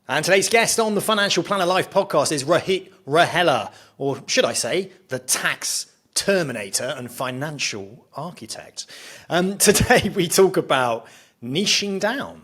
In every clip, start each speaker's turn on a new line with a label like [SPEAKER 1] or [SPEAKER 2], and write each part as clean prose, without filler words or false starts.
[SPEAKER 1] And today's guest on the Financial Planner Life podcast is Rohit Rohela, or should I say, the tax Terminator and financial architect. Today we talk about niching down.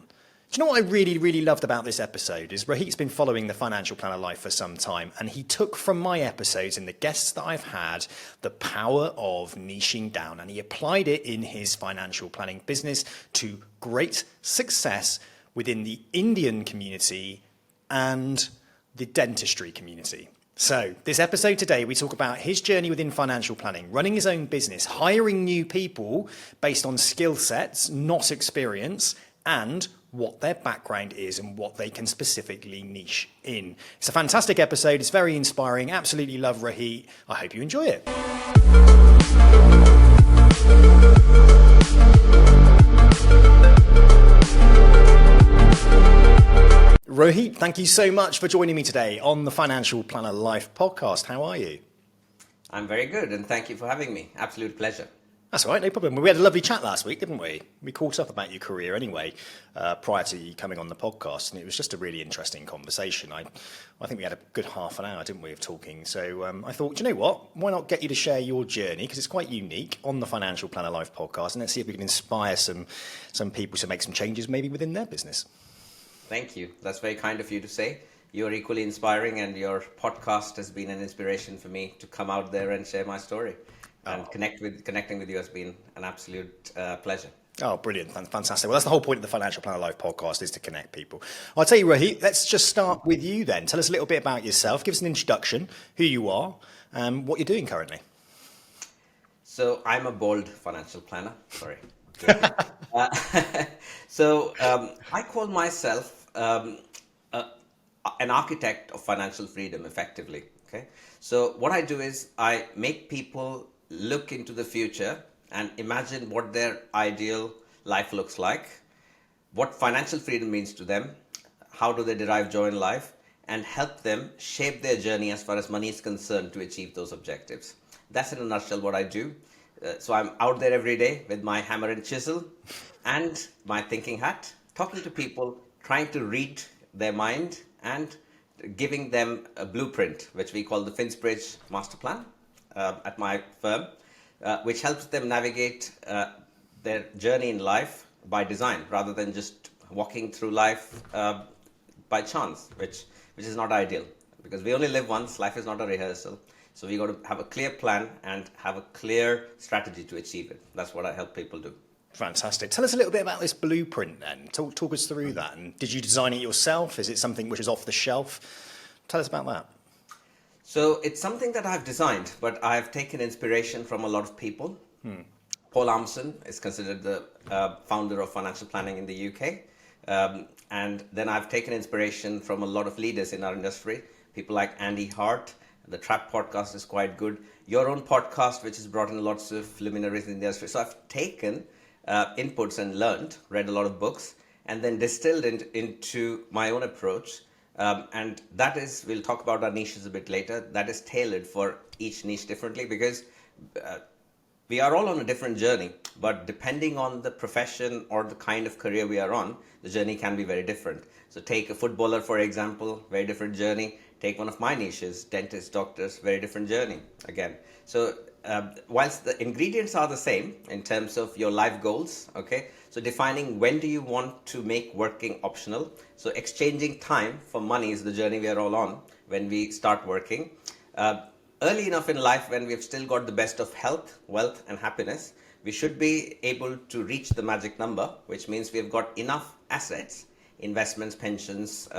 [SPEAKER 1] Do you know what I really loved about this episode is Rohit's been following the Financial Planner Life for some time, and he took from my episodes and the guests that I've had the power of niching down, and he applied it in his financial planning business to great success within the Indian community and the dentistry community. So this episode today, we talk about his journey within financial planning, running his own business, hiring new people based on skill sets, not experience, and what their background is and what they can specifically niche in. It's a fantastic episode. It's very inspiring. Absolutely love Rohit. I hope you enjoy it. Rohit, thank you so much for joining me today on the Financial Planner Life podcast. How are you?
[SPEAKER 2] I'm very good, and thank you for having me. Absolute pleasure.
[SPEAKER 1] That's all right, no problem. We had a lovely chat last week, didn't we? We caught up about your career anyway, prior to you coming on the podcast, and it was just a really interesting conversation. I think we had a good half an hour, didn't we, of talking. So I thought, you know what? Why not get you to share your journey, because it's quite unique, on the Financial Planner Life podcast, and let's see if we can inspire some people to make some changes maybe within their business.
[SPEAKER 2] Thank you. That's very kind of you to say. You're equally inspiring, and your podcast has been an inspiration for me to come out there and share my story. And connecting with you has been an absolute pleasure.
[SPEAKER 1] Oh, brilliant. Fantastic. Well, that's the whole point of the Financial Planner Life podcast, is to connect people. I'll tell you, Rohit, let's just start with you then. Tell us a little bit about yourself. Give us an introduction, who you are, and what you're doing currently.
[SPEAKER 2] So I'm a bold financial planner. Sorry. I call myself an architect of financial freedom, effectively. Okay. So what I do is I make people look into the future and imagine what their ideal life looks like, what financial freedom means to them, how do they derive joy in life, and help them shape their journey as far as money is concerned to achieve those objectives. That's in a nutshell what I do. So I'm out there every day with my hammer and chisel and my thinking hat, talking to people, trying to read their mind and giving them a blueprint, which we call the Finsbridge master plan at my firm, which helps them navigate their journey in life by design rather than just walking through life by chance, which is not ideal, because we only live once. Life is not a rehearsal. So we got to have a clear plan and have a clear strategy to achieve it. That's what I help people do.
[SPEAKER 1] Fantastic. Tell us a little bit about this blueprint then. Talk us through that. And did you design it yourself? Is it something which is off the shelf? Tell us about that.
[SPEAKER 2] So it's something that I've designed, but I've taken inspiration from a lot of people. Paul Armson is considered the founder of financial planning in the UK. And then I've taken inspiration from a lot of leaders in our industry, people like Andy Hart. The Trap podcast is quite good. Your own podcast, which has brought in lots of luminaries in the industry. So I've taken inputs and read a lot of books, and then distilled into my own approach. And that is, we'll talk about our niches a bit later, that is tailored for each niche differently, because we are all on a different journey, but depending on the profession or the kind of career we are on, the journey can be very different. So take a footballer, for example, very different journey. Take one of my niches, dentists, doctors, very different journey again. So whilst the ingredients are the same in terms of your life goals, okay, so defining when do you want to make working optional. So exchanging time for money is the journey we are all on when we start working. Early enough in life, when we've still got the best of health, wealth and happiness, we should be able to reach the magic number, which means we've got enough assets, investments, pensions,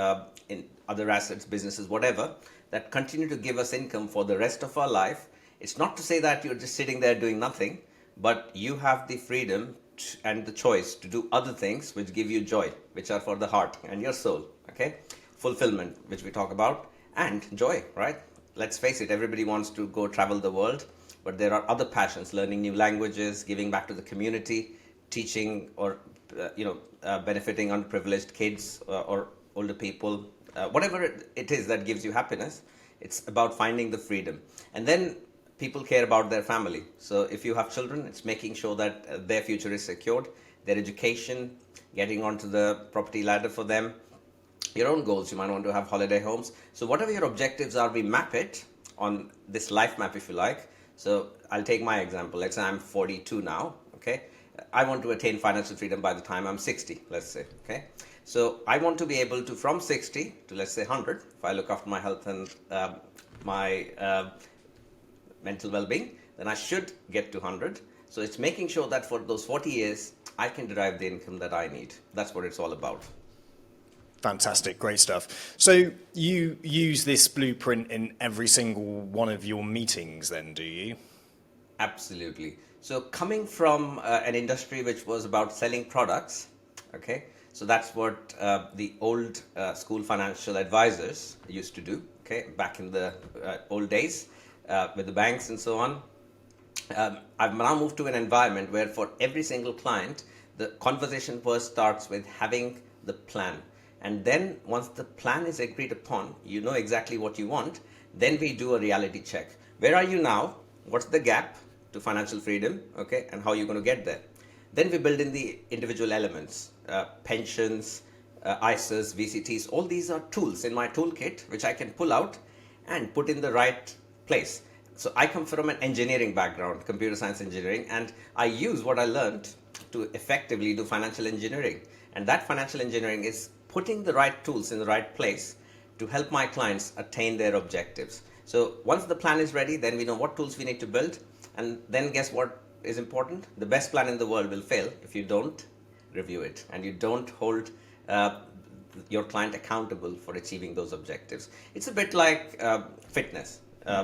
[SPEAKER 2] in other assets, businesses, whatever, that continue to give us income for the rest of our life. It's not to say that you're just sitting there doing nothing, but you have the freedom and the choice to do other things which give you joy, which are for the heart and your soul, okay? Fulfillment, which we talk about, and joy, right? Let's face it, everybody wants to go travel the world, but there are other passions, learning new languages, giving back to the community, teaching or benefiting underprivileged kids or older people, whatever it is that gives you happiness. It's about finding the freedom. And then people care about their family. So if you have children, it's making sure that their future is secured, their education, getting onto the property ladder for them, your own goals. You might want to have holiday homes. So whatever your objectives are, we map it on this life map, if you like. So I'll take my example. Let's say I'm 42 now. Okay, I want to attain financial freedom by the time I'm 60. Let's say. Okay, so I want to be able to from 60 to let's say 100. If I look after my health and my mental well-being, then I should get to 100. So it's making sure that for those 40 years, I can derive the income that I need. That's what it's all about.
[SPEAKER 1] Fantastic, great stuff. So you use this blueprint in every single one of your meetings then, do you?
[SPEAKER 2] Absolutely. So coming from an industry which was about selling products, okay, so that's what the old school financial advisors used to do, okay, back in the old days with the banks and so on. I've now moved to an environment where for every single client, the conversation first starts with having the plan. And then once the plan is agreed upon, you know exactly what you want, then we do a reality check. Where are you now? What's the gap to financial freedom? Okay, and how are you going to get there? Then we build in the individual elements, pensions, ISAs, VCTs. All these are tools in my toolkit, which I can pull out and put in the right place. So I come from an engineering background, computer science engineering, and I use what I learned to effectively do financial engineering. And that financial engineering is putting the right tools in the right place to help my clients attain their objectives. So once the plan is ready, then we know what tools we need to build. And then guess what is important? The best plan in the world will fail if you don't review it and you don't hold your client accountable for achieving those objectives. It's a bit like fitness.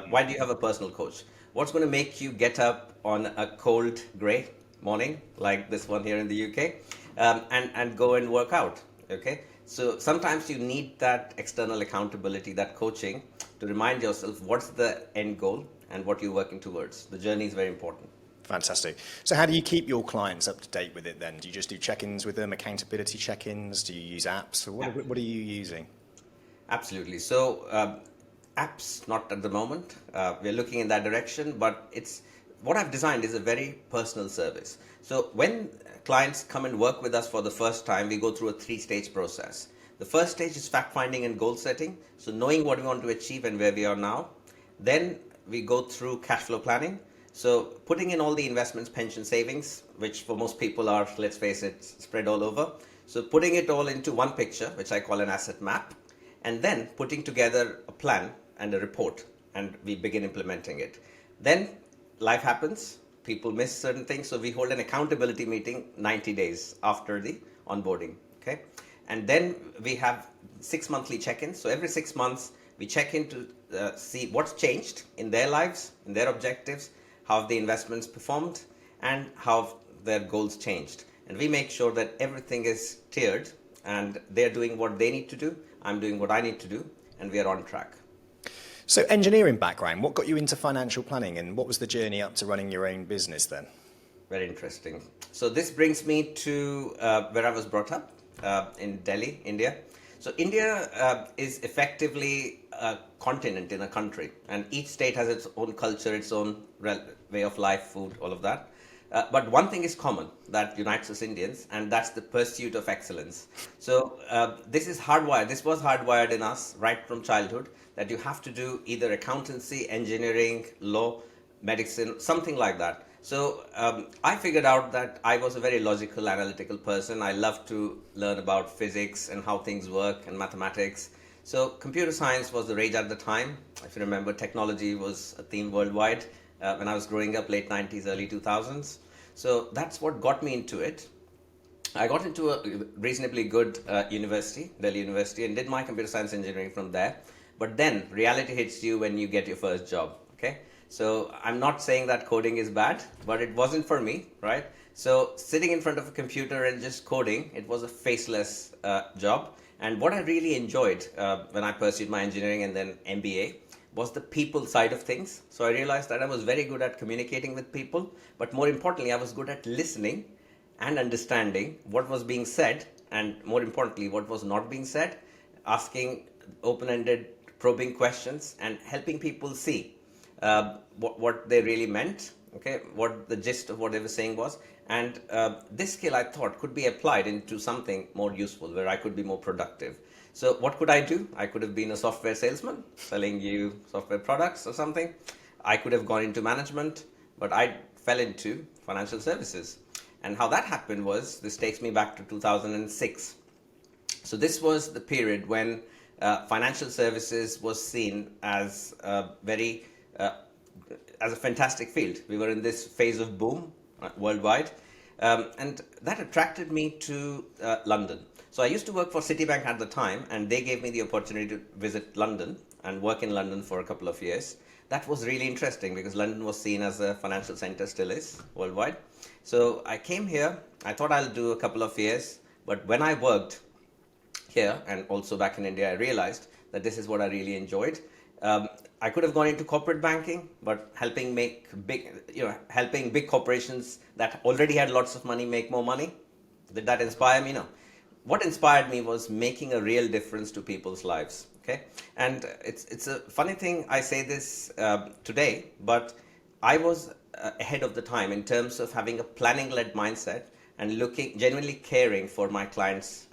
[SPEAKER 2] Why do you have a personal coach? What's going to make you get up on a cold grey morning like this one here in the UK and go and work out? Okay, so sometimes you need that external accountability, that coaching, to remind yourself what's the end goal and what you're working towards. The journey is very important.
[SPEAKER 1] Fantastic. So how do you keep your clients up to date with it then? Do you just do check-ins with them, accountability check-ins? Do you use apps? Or what are you using?
[SPEAKER 2] Absolutely. So apps, not at the moment. We're looking in that direction, but it's what I've designed is a very personal service. So when clients come and work with us for the first time, we go through a 3-stage process. The first stage is fact finding and goal setting. So knowing what we want to achieve and where we are now. Then we go through cash flow planning. So putting in all the investments, pension savings, which for most people are, let's face it, spread all over. So putting it all into one picture, which I call an asset map, and then putting together a plan and a report, and we begin implementing it. Then life happens, people miss certain things, so we hold an accountability meeting 90 days after the onboarding, okay? And then we have 6 monthly check-ins. So every 6 months, we check in to see what's changed in their lives, in their objectives, how have the investments performed, and how have their goals changed. And we make sure that everything is tiered, and they're doing what they need to do, I'm doing what I need to do, and we are on track.
[SPEAKER 1] So engineering background, what got you into financial planning and what was the journey up to running your own business then?
[SPEAKER 2] Very interesting. So this brings me to where I was brought up in Delhi, India. So India is effectively a continent in a country, and each state has its own culture, its own way of life, food, all of that. But one thing is common that unites us Indians, and that's the pursuit of excellence. So this is hardwired. This was hardwired in us right from childhood, that you have to do either accountancy, engineering, law, medicine, something like that. So I figured out that I was a very logical, analytical person. I love to learn about physics and how things work and mathematics. So computer science was the rage at the time. If you remember, technology was a theme worldwide when I was growing up, late 90s, early 2000s. So that's what got me into it. I got into a reasonably good university, Delhi University, and did my computer science engineering from there. But then reality hits you when you get your first job, okay? So I'm not saying that coding is bad, but it wasn't for me, right? So sitting in front of a computer and just coding, it was a faceless job. And what I really enjoyed when I pursued my engineering and then MBA was the people side of things. So I realized that I was very good at communicating with people, but more importantly, I was good at listening and understanding what was being said, and more importantly, what was not being said, asking open-ended, probing questions, and helping people see what they really meant, okay, what the gist of what they were saying was. And this skill, I thought, could be applied into something more useful, where I could be more productive. So what could I do? I could have been a software salesman selling you software products or something. I could have gone into management, but I fell into financial services. And how that happened was, this takes me back to 2006. So this was the period when financial services was seen as a very as a fantastic field. We were in this phase of boom worldwide, and that attracted me to London. So I used to work for Citibank at the time, and they gave me the opportunity to visit London and work in London for a couple of years. That was really interesting because London was seen as a financial center, still is worldwide. So I came here. I thought I'll do a couple of years, but when I worked here and also back in India, I realized that this is what I really enjoyed. I could have gone into corporate banking, but helping big corporations that already had lots of money make more money. Did that inspire me? No. What inspired me was making a real difference to people's lives. Okay, and it's a funny thing I say this today, but I was ahead of the time in terms of having a planning-led mindset and genuinely caring for my clients'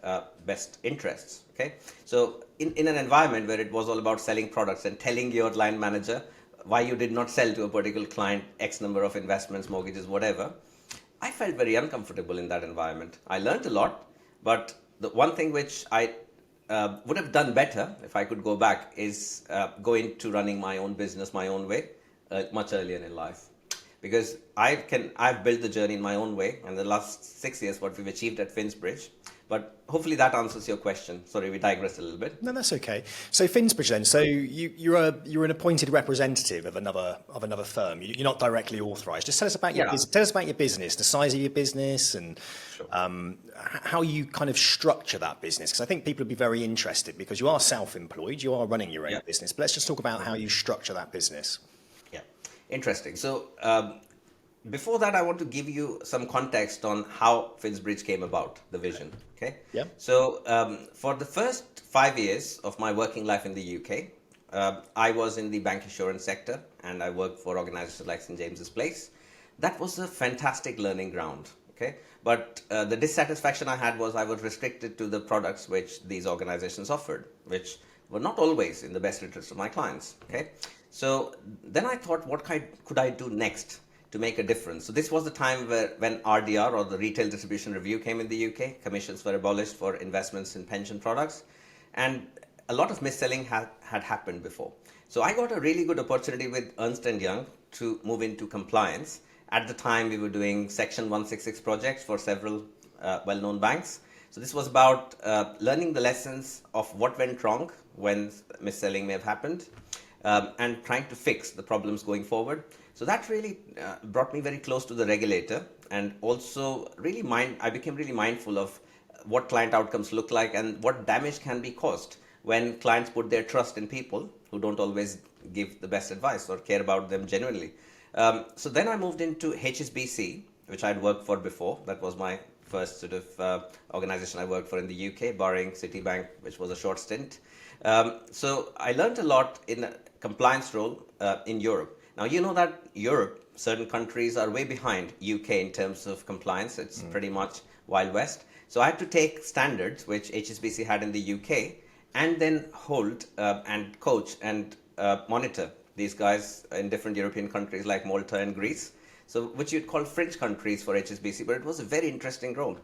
[SPEAKER 2] best interests. Okay, so in an environment where it was all about selling products and telling your line manager why you did not sell to a particular client X number of investments, mortgages, whatever, I felt very uncomfortable in that environment. I learned a lot, but the one thing which I would have done better if I could go back is go into running my own business my own way much earlier in life, because I've built the journey in my own way, and the last 6 years what we've achieved at Finsbridge. But hopefully that answers your question. Sorry, we digressed a little bit.
[SPEAKER 1] No, that's okay. So Finsbridge then. So you're an appointed representative of another firm. You're not directly authorised. Just tell us about tell us about your business, the size of your business, and how you kind of structure that business. Because I think people would be very interested, because you are self-employed, you are running your own business. But let's just talk about how you structure that business.
[SPEAKER 2] Yeah, interesting. So before that, I want to give you some context on how Finsbridge came about, the vision. Okay.
[SPEAKER 1] Yeah.
[SPEAKER 2] So for the first 5 years of my working life in the UK, I was in the bank insurance sector, and I worked for organizations like St. James's Place. That was a fantastic learning ground. Okay. But the dissatisfaction I had was I was restricted to the products which these organizations offered, which were not always in the best interest of my clients. Okay. So then I thought, what could I do next to make a difference? So this was the time when RDR, or the Retail Distribution Review, came in the UK. Commissions were abolished for investments in pension products, and a lot of mis-selling had happened before. So I got a really good opportunity with Ernst & Young to move into compliance. At the time, we were doing Section 166 projects for several well-known banks. So this was about learning the lessons of what went wrong when mis-selling may have happened, and trying to fix the problems going forward. So that really brought me very close to the regulator, and also I became really mindful of what client outcomes look like and what damage can be caused when clients put their trust in people who don't always give the best advice or care about them genuinely. So then I moved into HSBC, which I'd worked for before. That was my first sort of organization I worked for in the UK, barring Citibank, which was a short stint. So I learned a lot in a compliance role in Europe. Now, you know that Europe, certain countries are way behind UK in terms of compliance. It's pretty much Wild West. So I had to take standards which HSBC had in the UK, and then hold and coach and monitor these guys in different European countries like Malta and Greece, so which you'd call fringe countries for HSBC, but it was a very interesting role.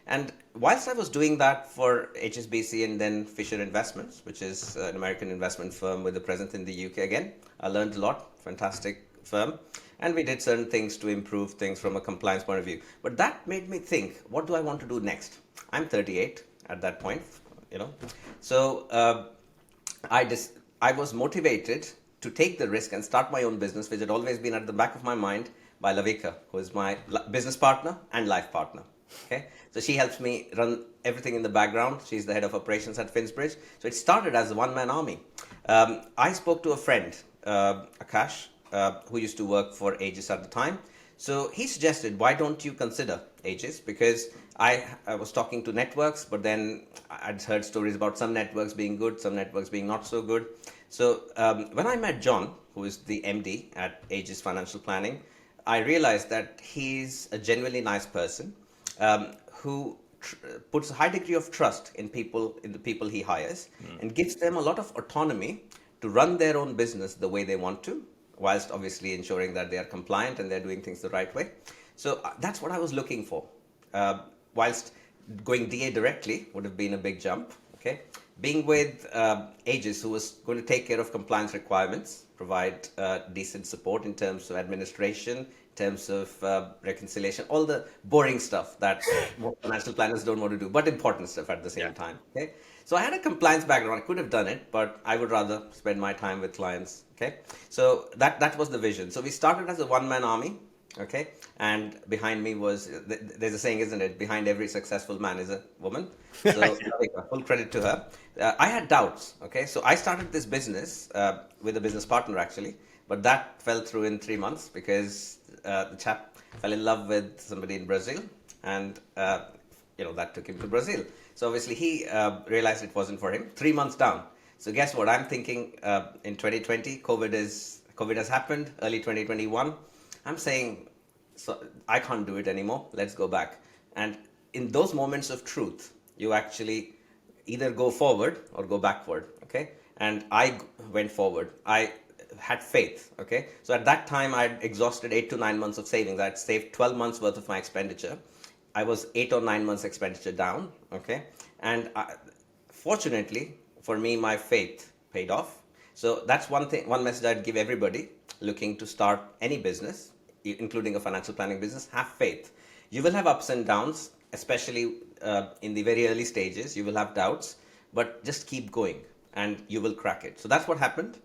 [SPEAKER 2] And whilst I was doing that for HSBC and then Fisher Investments, which is an American investment firm with a presence in the UK again, I learned a lot. Fantastic firm. And we did certain things to improve things from a compliance point of view. But that made me think, what do I want to do next? I'm 38 at that point, So I was motivated to take the risk and start my own business, which had always been at the back of my mind, by Lavika, who is my business partner and life partner. Okay, so she helps me run everything in the background. She's the head of operations at Finsbridge. So it started as a one-man army. I spoke to a friend, Akash, who used to work for Aegis at the time. So he suggested, why don't you consider Aegis? Because I was talking to networks, but then I'd heard stories about some networks being good, some networks being not so good. So when I met John, who is the MD at Aegis Financial Planning, I realized that he's a genuinely nice person who puts a high degree of trust in the people he hires, and gives them a lot of autonomy to run their own business the way they want to, whilst obviously ensuring that they are compliant and they're doing things the right way. So that's what I was looking for. Whilst going DA directly would have been a big jump. Okay, being with Aegis, who was going to take care of compliance requirements, provide decent support in terms of administration, in terms of reconciliation, all the boring stuff that financial planners don't want to do, but important stuff at the same time. Okay, so I had a compliance background. I could have done it, but I would rather spend my time with clients. Okay, so that was the vision. So we started as a one-man army. Okay, and behind me was, there's a saying, isn't it? Behind every successful man is a woman. So full credit to her. I had doubts. Okay, so I started this business with a business partner actually, but that fell through in 3 months because the chap fell in love with somebody in Brazil, and that took him to Brazil. So obviously he realized it wasn't for him. 3 months down. So guess what? I'm thinking in 2020, COVID has happened. Early 2021. I'm saying, so I can't do it anymore. Let's go back. And in those moments of truth, you actually either go forward or go backward. Okay. And I went forward. I had faith. Okay. So at that time, I'd exhausted 8 to 9 months of savings. I'd saved 12 months worth of my expenditure. I was 8 or 9 months expenditure down. Okay. And fortunately for me, my faith paid off. So that's one message I'd give everybody looking to start any business, including a financial planning business. Have faith. You will have ups and downs, especially in the very early stages. You will have doubts, but just keep going and you will crack it. So that's what happened.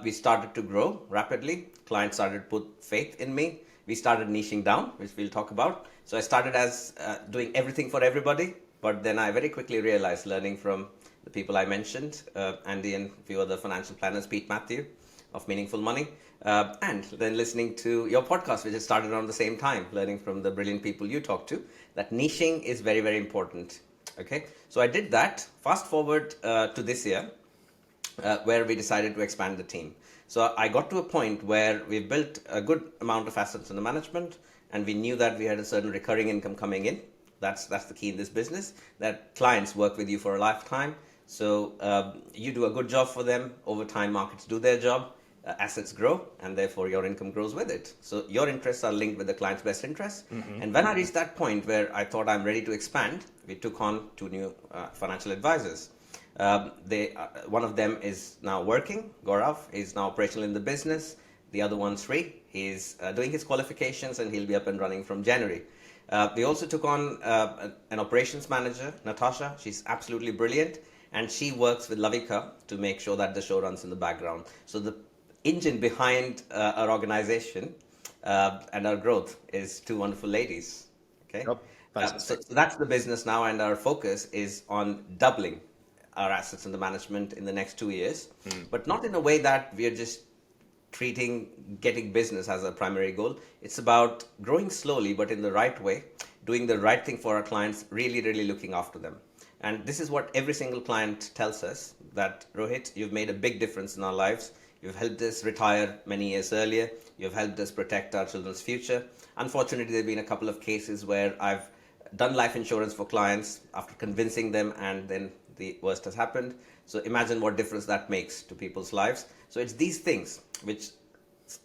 [SPEAKER 2] We started to grow rapidly. Clients started to put faith in me. We started niching down, which we'll talk about. So I started as doing everything for everybody, but then I very quickly realized, learning from the people I mentioned, Andy and a few other financial planners, Pete Matthew of Meaningful Money, and then listening to your podcast, which has started around the same time, learning from the brilliant people you talk to, that niching is very, very important. Okay, so I did that. Fast forward to this year, where we decided to expand the team. So I got to a point where we built a good amount of assets under management, and we knew that we had a certain recurring income coming in. That's the key in this business, that clients work with you for a lifetime. So you do a good job for them. Over time, markets do their job. Assets grow, and therefore your income grows with it. So your interests are linked with the client's best interests. Mm-hmm. And when I reached that point where I thought I'm ready to expand, we took on 2 new financial advisors. One of them is now working, Gaurav. He's now operational in the business. The other one, Sri, he's doing his qualifications and he'll be up and running from January. We also took on an operations manager, Natasha. She's absolutely brilliant. And she works with Lavika to make sure that the show runs in the background. So the engine behind our organization and our growth is 2 wonderful ladies. Okay, so that's the business now, and our focus is on doubling our assets under management in the next 2 years, but not in a way that we are just getting business as a primary goal. It's about growing slowly, but in the right way, doing the right thing for our clients, really, really looking after them. And this is what every single client tells us, that Rohit, you've made a big difference in our lives. You've helped us retire many years earlier. You've helped us protect our children's future. Unfortunately, there have been a couple of cases where I've done life insurance for clients after convincing them, and then the worst has happened. So imagine what difference that makes to people's lives. So it's these things which,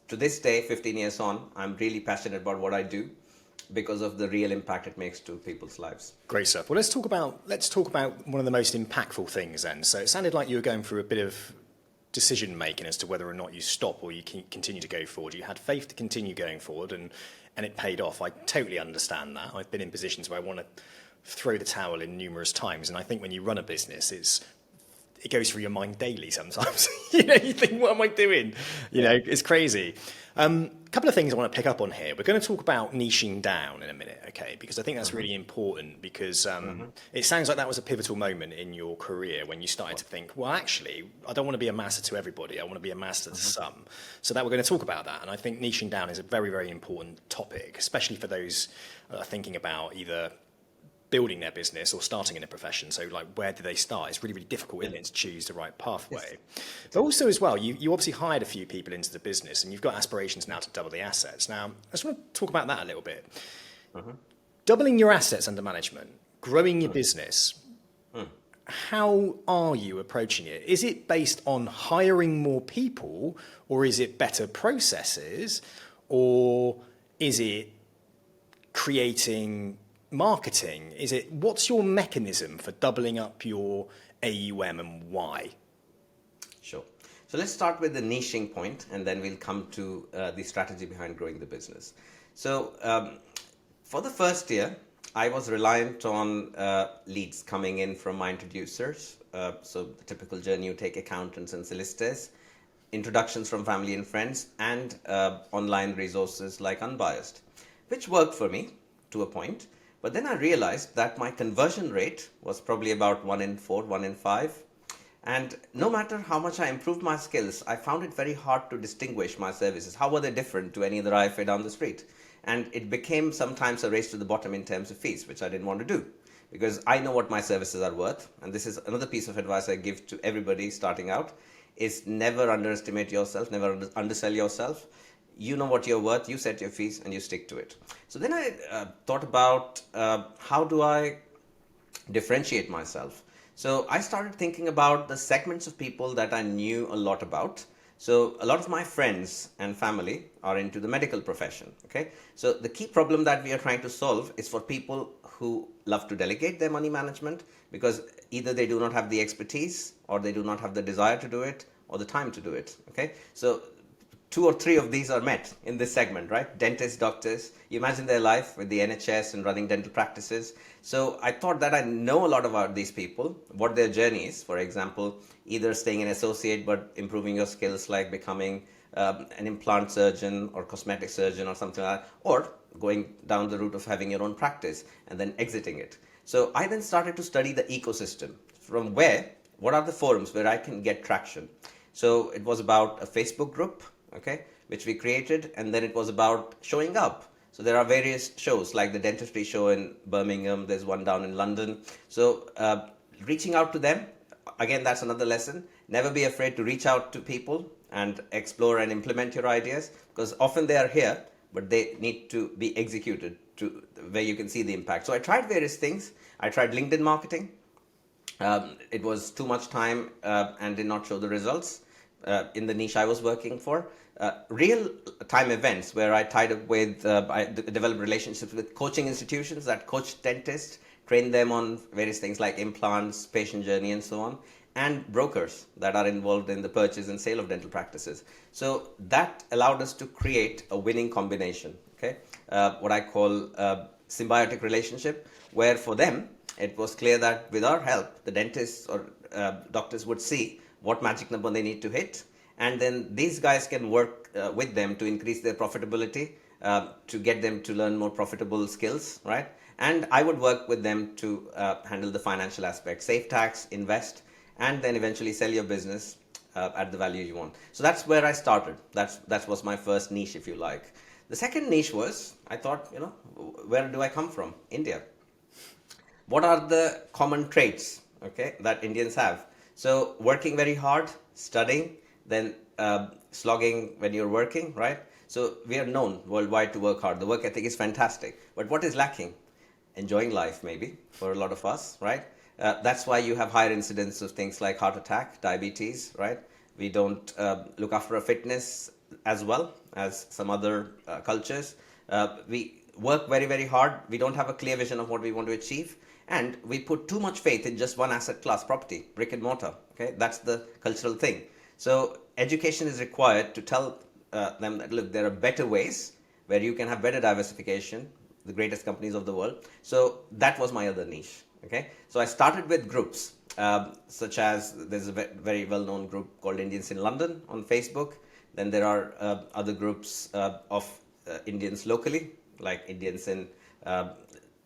[SPEAKER 2] to this day, 15 years on, I'm really passionate about what I do, because of the real impact it makes to people's lives.
[SPEAKER 1] Great stuff. Well, let's talk about one of the most impactful things then. So it sounded like you were going through a bit of decision making as to whether or not you stop or you can continue to go forward. You had faith to continue going forward, and it paid off. I totally understand that. I've been in positions where I want to throw the towel in numerous times, and I think when you run a business, it goes through your mind daily sometimes. You think, what am I doing? It's crazy. A couple of things I want to pick up on here. We're going to talk about niching down in a minute, okay? Because I think that's really important, because it sounds like that was a pivotal moment in your career when you started to think, well, actually, I don't want to be a master to everybody. I want to be a master to some. So that we're going to talk about that. And I think niching down is a very, very important topic, especially for those that are thinking about either building their business or starting in a profession. So like, where do they start? It's really, really difficult, isn't it, to choose the right pathway. Yes. But also as well, you obviously hired a few people into the business, and you've got aspirations now to double the assets. Now, I just want to talk about that a little bit. Doubling your assets under management, growing your business, how are you approaching it? Is it based on hiring more people, or is it better processes, or is it creating marketing? What's your mechanism for doubling up your AUM, and why?
[SPEAKER 2] Sure. So let's start with the niching point, and then we'll come to the strategy behind growing the business. So for the first year, I was reliant on leads coming in from my introducers. So the typical journey, you take accountants and solicitors, introductions from family and friends, and online resources like Unbiased, which worked for me to a point. But then I realized that my conversion rate was probably about 1 in 4, 1 in 5. And no matter how much I improved my skills, I found it very hard to distinguish my services. How were they different to any other IFA down the street? And it became sometimes a race to the bottom in terms of fees, which I didn't want to do, because I know what my services are worth. And this is another piece of advice I give to everybody starting out, is never underestimate yourself, never undersell yourself. You know what you're worth, you set your fees, and you stick to it. So then I thought about how do I differentiate myself? So I started thinking about the segments of people that I knew a lot about. So a lot of my friends and family are into the medical profession. Okay, so the key problem that we are trying to solve is for people who love to delegate their money management, because either they do not have the expertise, or they do not have the desire to do it, or the time to do it. Okay, so 2 or 3 of these are met in this segment, right? Dentists, doctors, you imagine their life with the NHS and running dental practices. So I thought that I know a lot about these people, what their journey is. For example, either staying an associate but improving your skills, like becoming an implant surgeon or cosmetic surgeon or something like that, or going down the route of having your own practice and then exiting it. So I then started to study the ecosystem, from what are the forums where I can get traction. So it was about a Facebook group, okay, which we created, and then it was about showing up. So there are various shows, like the dentistry show in Birmingham, there's one down in London. So reaching out to them, again, that's another lesson. Never be afraid to reach out to people and explore and implement your ideas, because often they are here, but they need to be executed to where you can see the impact. So I tried various things. I tried LinkedIn marketing. It was too much time and did not show the results in the niche I was working for. Real time events where I tied up with, I developed relationships with coaching institutions that coach dentists, train them on various things like implants, patient journey, and so on, and brokers that are involved in the purchase and sale of dental practices. So that allowed us to create a winning combination, okay? What I call a symbiotic relationship, where for them, it was clear that with our help, the dentists or doctors would see what magic number they need to hit, and then these guys can work with them to increase their profitability, to get them to learn more profitable skills, right? And I would work with them to handle the financial aspect, save tax, invest, and then eventually sell your business at the value you want. So that's where I started. That was my first niche, if you like. The second niche was, I thought, where do I come from? India. What are the common traits, okay, that Indians have? So working very hard, studying, then slogging when you're working, right? So we are known worldwide to work hard. The work ethic is fantastic. But what is lacking? Enjoying life, maybe, for a lot of us, right? That's why you have higher incidence of things like heart attack, diabetes, right? We don't look after our fitness as well as some other cultures. We work very, very hard. We don't have a clear vision of what we want to achieve. And we put too much faith in just one asset class, property, brick and mortar. Okay, that's the cultural thing. So education is required to tell them that, look, there are better ways where you can have better diversification, the greatest companies of the world. So that was my other niche. Okay, so I started with groups, such as there's a very well-known group called Indians in London on Facebook. Then there are other groups of Indians locally, like Indians in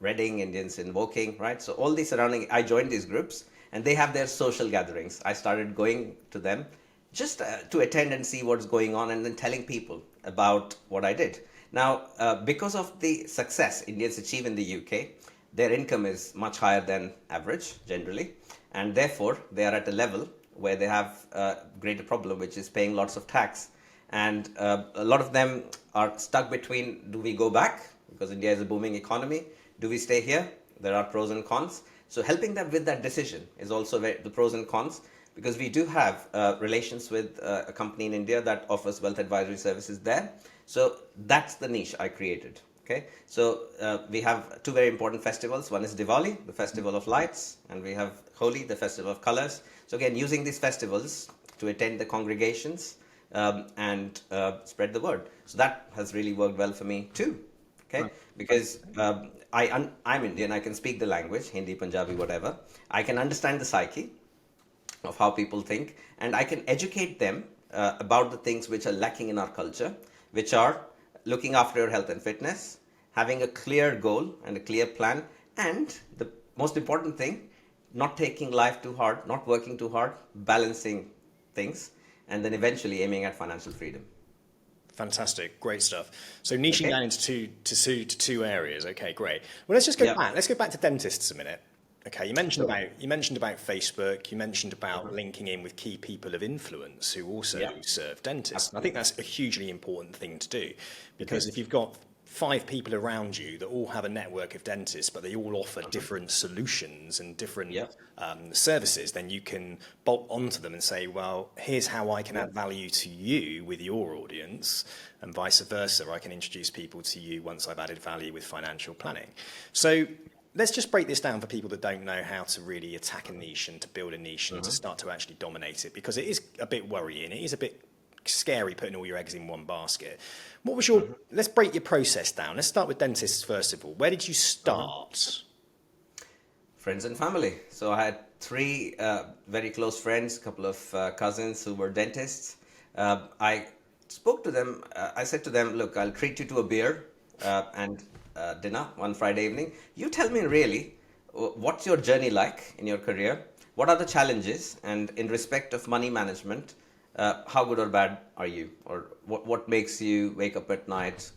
[SPEAKER 2] Reading, Indians in Woking, right? So all these surrounding, I joined these groups, and they have their social gatherings. I started going to them just to attend and see what's going on, and then telling people about what I did. Now, because of the success Indians achieve in the UK, their income is much higher than average generally, and therefore they are at a level where they have a greater problem, which is paying lots of tax. And a lot of them are stuck between, do we go back because India is a booming economy? Do we stay here there are pros and cons. So helping them with that decision is also the pros and cons, because we do have relations with a company in India that offers wealth advisory services there. So that's the niche I created. Okay, so we have two very important festivals. One is Diwali, the festival of lights, and we have Holi, the festival of colors. So again, using these festivals to attend the congregations and spread the word. So that has really worked well for me too. Okay, because I'm Indian, I can speak the language, Hindi, Punjabi, whatever. I can understand the psyche of how people think, and I can educate them about the things which are lacking in our culture, which are looking after your health and fitness, having a clear goal and a clear plan, and the most important thing, not taking life too hard, not working too hard, balancing things, and then eventually aiming at financial freedom.
[SPEAKER 1] Fantastic, great stuff. So niching
[SPEAKER 2] Okay.
[SPEAKER 1] down into two areas. Okay, great. Well, let's just go
[SPEAKER 2] Yeah.
[SPEAKER 1] back. Let's go back to dentists a minute. Okay, you mentioned
[SPEAKER 2] Sure.
[SPEAKER 1] about Facebook. You mentioned about linking in with key people of influence who also
[SPEAKER 2] Yeah.
[SPEAKER 1] serve dentists. And I
[SPEAKER 2] Absolutely.
[SPEAKER 1] think that's a hugely important thing to do, because
[SPEAKER 2] is.
[SPEAKER 1] if you've got 5 people around you that all have a network of dentists, but they all offer different solutions and different
[SPEAKER 2] Yeah.
[SPEAKER 1] services, then you can bolt onto them and say, well, here's how I can
[SPEAKER 2] Yeah.
[SPEAKER 1] add value to you with your audience, and vice versa. I can introduce people to you once I've added value with financial planning. So let's just break this down for people that don't know how to really attack a niche and to build a niche and to start to actually dominate it, because it is a bit worrying. It is a bit scary putting all your eggs in one basket. What was your, let's break your process down. Let's start with dentists first of all. Where did you start?
[SPEAKER 2] Friends and family. So I had three very close friends, a couple of cousins who were dentists. I spoke to them. I said to them, look, I'll treat you to a beer and dinner one Friday evening. You tell me really, what's your journey like in your career? What are the challenges? And in respect of money management, how good or bad are you? Or what makes you wake up at night?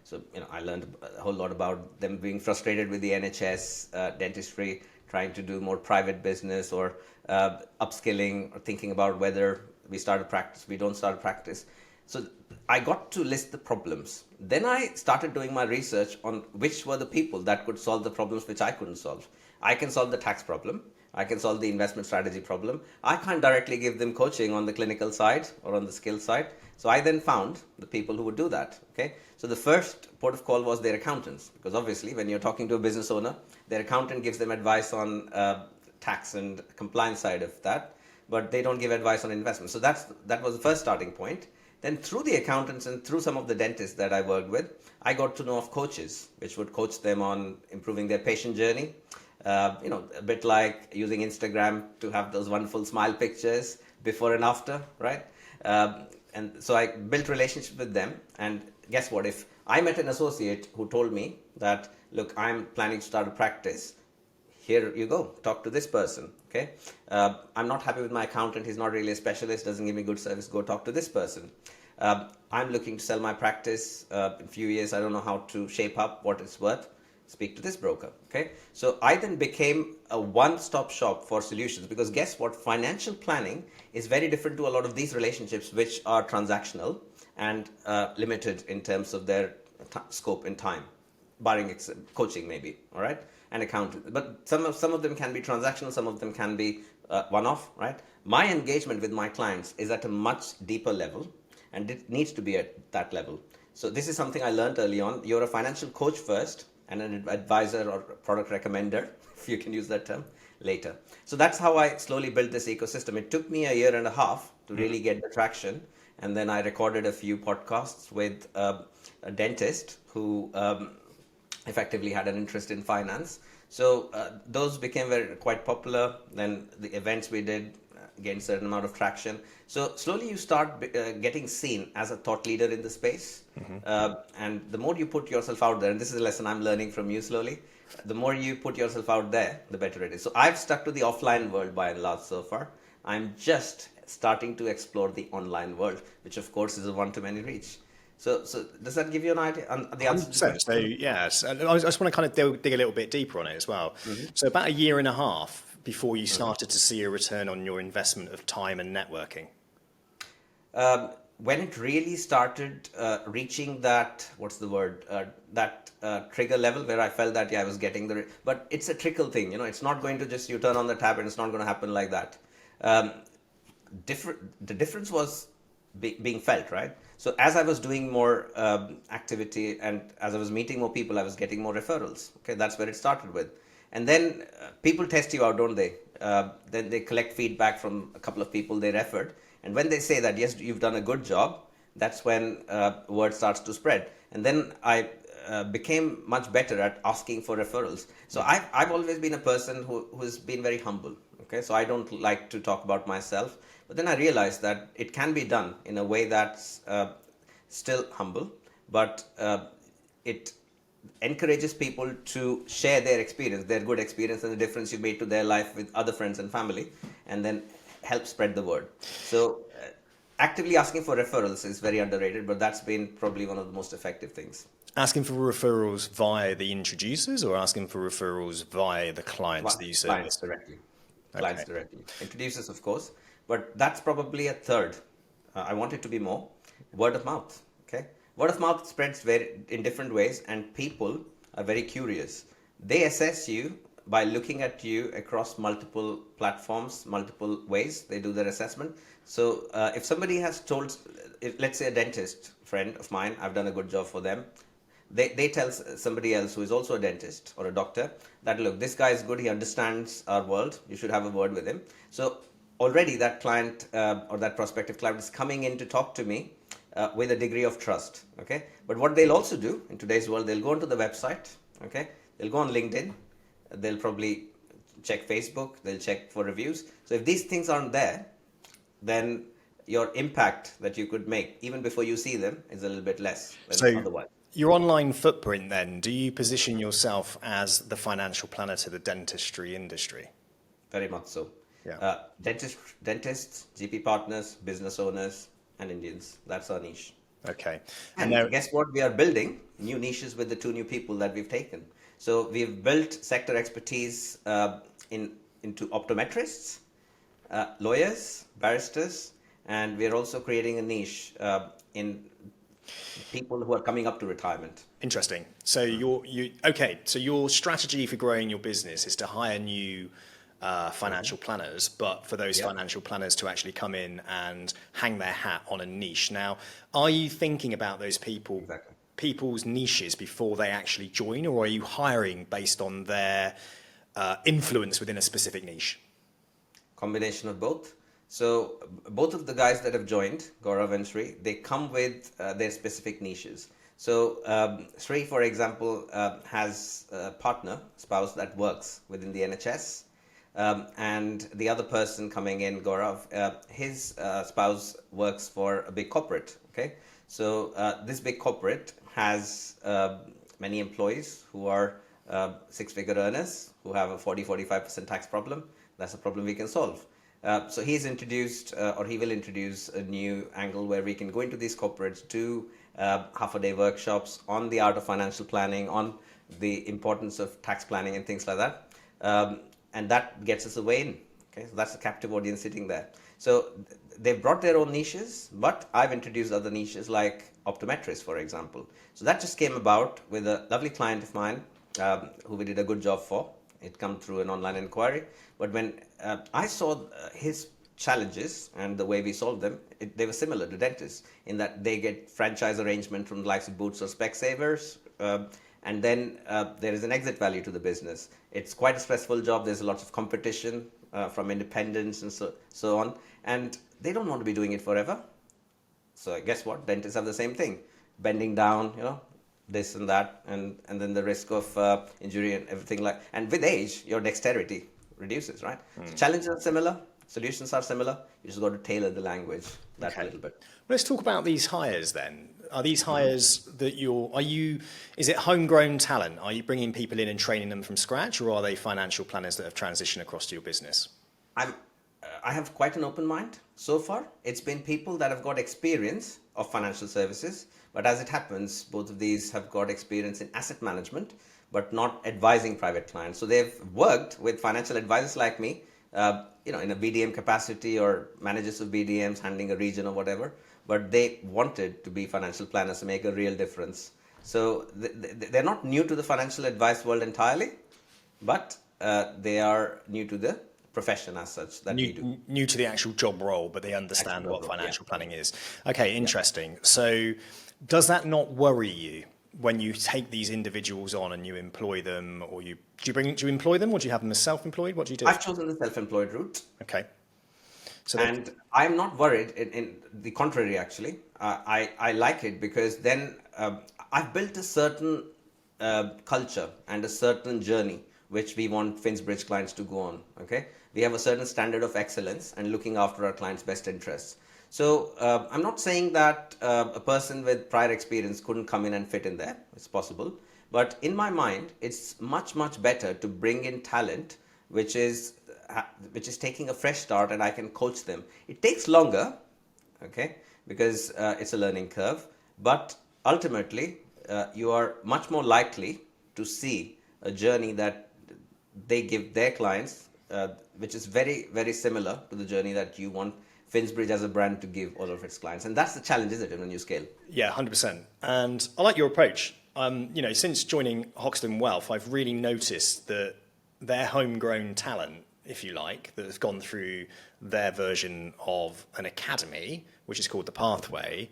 [SPEAKER 2] So, I learned a whole lot about them being frustrated with the NHS, dentistry, trying to do more private business or upskilling, or thinking about whether we start a practice, we don't start a practice. So I got to list the problems. Then I started doing my research on which were the people that could solve the problems which I couldn't solve. I can solve the tax problem. I can solve the investment strategy problem. I can't directly give them coaching on the clinical side or on the skill side. So I then found the people who would do that. Okay. So the first port of call was their accountants, because obviously when you're talking to a business owner, their accountant gives them advice on tax and compliance side of that, but they don't give advice on investment. So that was the first starting point. Then through the accountants and through some of the dentists that I worked with, I got to know of coaches, which would coach them on improving their patient journey. A bit like using Instagram to have those wonderful smile pictures before and after, right? And so I built relationships with them. And guess what? If I met an associate who told me that, look, I'm planning to start a practice, here you go, talk to this person. Okay, I'm not happy with my accountant, he's not really a specialist, doesn't give me good service, go talk to this person. I'm looking to sell my practice in a few years, I don't know how to shape up what it's worth, speak to this broker. Okay, so I then became a one-stop shop for solutions, because guess what, financial planning is very different to a lot of these relationships which are transactional and limited in terms of their scope and time, barring coaching maybe, all right, and accounting. But some of them can be transactional, some of them can be one-off, right? My engagement with my clients is at a much deeper level, and it needs to be at that level. So this is something I learned early on. You're a financial coach first, and an advisor or product recommender, if you can use that term, later. So that's how I slowly built this ecosystem. It took me a year and a half to really get the traction. And then I recorded a few podcasts with a dentist who effectively had an interest in finance. So those became quite popular. Then the events we did gained a certain amount of traction. So slowly you start getting seen as a thought leader in the space. And the more you put yourself out there, and this is a lesson I'm learning from you slowly, the more you put yourself out there, the better it is. So I've stuck to the offline world by and large so far. I'm just starting to explore the online world, which of course is a one-to-many reach. So does that give you an idea on the answer to the
[SPEAKER 1] 100%.
[SPEAKER 2] question?
[SPEAKER 1] So yes, and I just want to kind of dig a little bit deeper on it as well. So about a year and a half before you started to see a return on your investment of time and networking.
[SPEAKER 2] when it really started reaching that, what's the word, trigger level where I felt that, yeah, I was getting but it's a trickle thing, it's not going to just you turn on the tap and it's not going to happen like that. Um, the difference was being felt, right? So as I was doing more activity and as I was meeting more people, I was getting more referrals. Okay, that's where it started with. And then people test you out, don't they? Then they collect feedback from a couple of people they referred. And when they say that, yes, you've done a good job, that's when word starts to spread. And then I became much better at asking for referrals. So I've always been a person who's been very humble. Okay, so I don't like to talk about myself. But then I realized that it can be done in a way that's still humble, but it encourages people to share their experience, their good experience, and the difference you made to their life with other friends and family, and then help spread the word. So actively asking for referrals is very underrated, but that's been probably one of the most effective things.
[SPEAKER 1] Asking for referrals via the introducers or asking for referrals via the clients that you service?
[SPEAKER 2] Clients directly.
[SPEAKER 1] Okay.
[SPEAKER 2] Clients directly. Introducers, of course, but that's probably a third. I want it to be more. Word of mouth. Okay. Word of mouth spreads in different ways, and people are very curious. They assess you by looking at you across multiple platforms, multiple ways. They do their assessment. So if somebody has told, let's say a dentist friend of mine, I've done a good job for them. They tell somebody else who is also a dentist or a doctor that, look, this guy is good, he understands our world, you should have a word with him. So already that client or that prospective client is coming in to talk to me with a degree of trust. Okay, but what they'll also do in today's world, they'll go onto the website. Okay, they'll go on LinkedIn, they'll probably check Facebook, they'll check for reviews. So if these things aren't there, then your impact that you could make even before you see them is a little bit less than otherwise.
[SPEAKER 1] Your online footprint then, do you position yourself as the financial planner to the dentistry industry?
[SPEAKER 2] Very much so.
[SPEAKER 1] Yeah.
[SPEAKER 2] Dentists, GP partners, business owners, and Indians. That's our niche.
[SPEAKER 1] Okay.
[SPEAKER 2] And
[SPEAKER 1] now,
[SPEAKER 2] guess what? We are building new niches with the 2 new people that we've taken. So we've built sector expertise into optometrists, lawyers, barristers, and we're also creating a niche in people who are coming up to retirement.
[SPEAKER 1] Interesting. So So your strategy for growing your business is to hire new financial planners, but for those financial planners to actually come in and hang their hat on a niche. Now, are you thinking about those people's niches before they actually join, or are you hiring based on their influence within a specific niche?
[SPEAKER 2] Combination of both. So both of the guys that have joined, Gaurav and Sri, they come with their specific niches. So Sri, for example, has a spouse that works within the NHS. And the other person coming in, Gaurav, his spouse works for a big corporate. Okay, so this big corporate has many employees who are 6-figure earners who have a 40-45% tax problem. That's a problem we can solve. So he's introduced, or he will introduce, a new angle where we can go into these corporates, do half-a-day workshops on the art of financial planning, on the importance of tax planning and things like that. And that gets us away in. Okay, so that's a captive audience sitting there. So they've brought their own niches, but I've introduced other niches like optometrists, for example. So that just came about with a lovely client of mine who we did a good job for. It come through an online inquiry. But when I saw his challenges and the way we solved them, they were similar to dentists in that they get franchise arrangement from the likes of Boots or Specsavers. And then there is an exit value to the business. It's quite a stressful job. There's a lot of competition from independents and so on. And they don't want to be doing it forever. So guess what? Dentists have the same thing. Bending down, this and that, and then the risk of injury and everything and with age, your dexterity reduces, right? So challenges are similar, solutions are similar. You just got to tailor the language a little bit.
[SPEAKER 1] Let's talk about these hires then. Are these hires that is it homegrown talent? Are you bringing people in and training them from scratch, or are they financial planners that have transitioned across to your business?
[SPEAKER 2] I have quite an open mind so far. It's been people that have got experience of financial services, but as it happens, both of these have got experience in asset management, but not advising private clients. So they've worked with financial advisors like me, in a BDM capacity or managers of BDMs handling a region or whatever, but they wanted to be financial planners to make a real difference. So they're not new to the financial advice world entirely, but they are new to the profession as such that we do.
[SPEAKER 1] New to the actual job role, but they understand
[SPEAKER 2] Actual
[SPEAKER 1] what
[SPEAKER 2] role, yeah.
[SPEAKER 1] financial planning is. Okay, interesting. So does that not worry you when you take these individuals on and you employ them, or do you employ them, or do you have them as self-employed? What do you do?
[SPEAKER 2] I've chosen the self-employed route.
[SPEAKER 1] Okay. So
[SPEAKER 2] And I'm not worried, in the contrary, actually. I like it because then I've built a certain culture and a certain journey which we want Finsbridge clients to go on. Okay, we have a certain standard of excellence and looking after our clients' best interests. So I'm not saying that a person with prior experience couldn't come in and fit in there. It's possible. But in my mind, it's much, much better to bring in talent which is taking a fresh start and I can coach them. It takes longer, okay, because it's a learning curve, but ultimately you are much more likely to see a journey that they give their clients, which is very, very similar to the journey that you want Finsbridge as a brand to give all of its clients. And that's the challenge, isn't it, when you scale?
[SPEAKER 1] yeah, 100%. And I like your approach. Since joining Hoxton Wealth, I've really noticed that their homegrown talent, if you like, that has gone through their version of an academy, which is called The Pathway.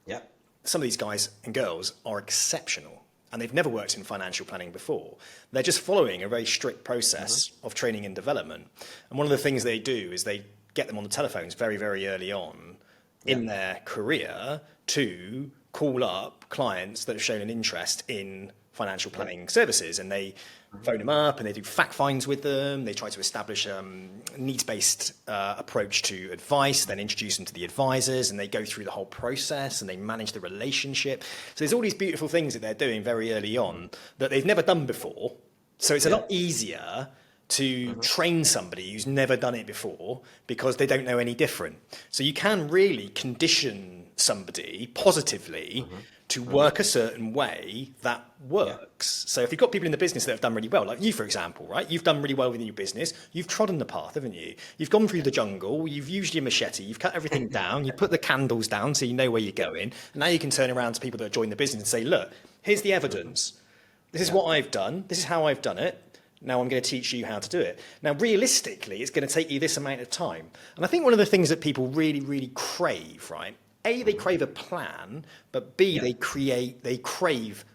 [SPEAKER 2] Yeah.
[SPEAKER 1] Some of these guys and girls are exceptional, and they've never worked in financial planning before. They're just following a very strict process of training and development. And one of the things they do is they get them on the telephones very, very early on in their career to call up clients that have shown an interest in financial planning services, and they phone them up and they do fact finds with them. They try to establish a needs-based approach to advice, then introduce them to the advisors, and they go through the whole process and they manage the relationship. So there's all these beautiful things that they're doing very early on that they've never done before. So it's a lot easier to train somebody who's never done it before because they don't know any different. So you can really condition somebody positively to work a certain way that works. So if you've got people in the business that have done really well, like you, for example, right? You've done really well within your business. You've trodden the path, haven't you? You've gone through the jungle. You've used your machete. You've cut everything down. You put the candles down so you know where you're going. And now you can turn around to people that are joining the business and say, look, here's the evidence. This is what I've done. This is how I've done it. Now I'm going to teach you how to do it. Now, realistically, it's going to take you this amount of time. And I think one of the things that people really, really crave, right? A, they crave a plan, but B, they crave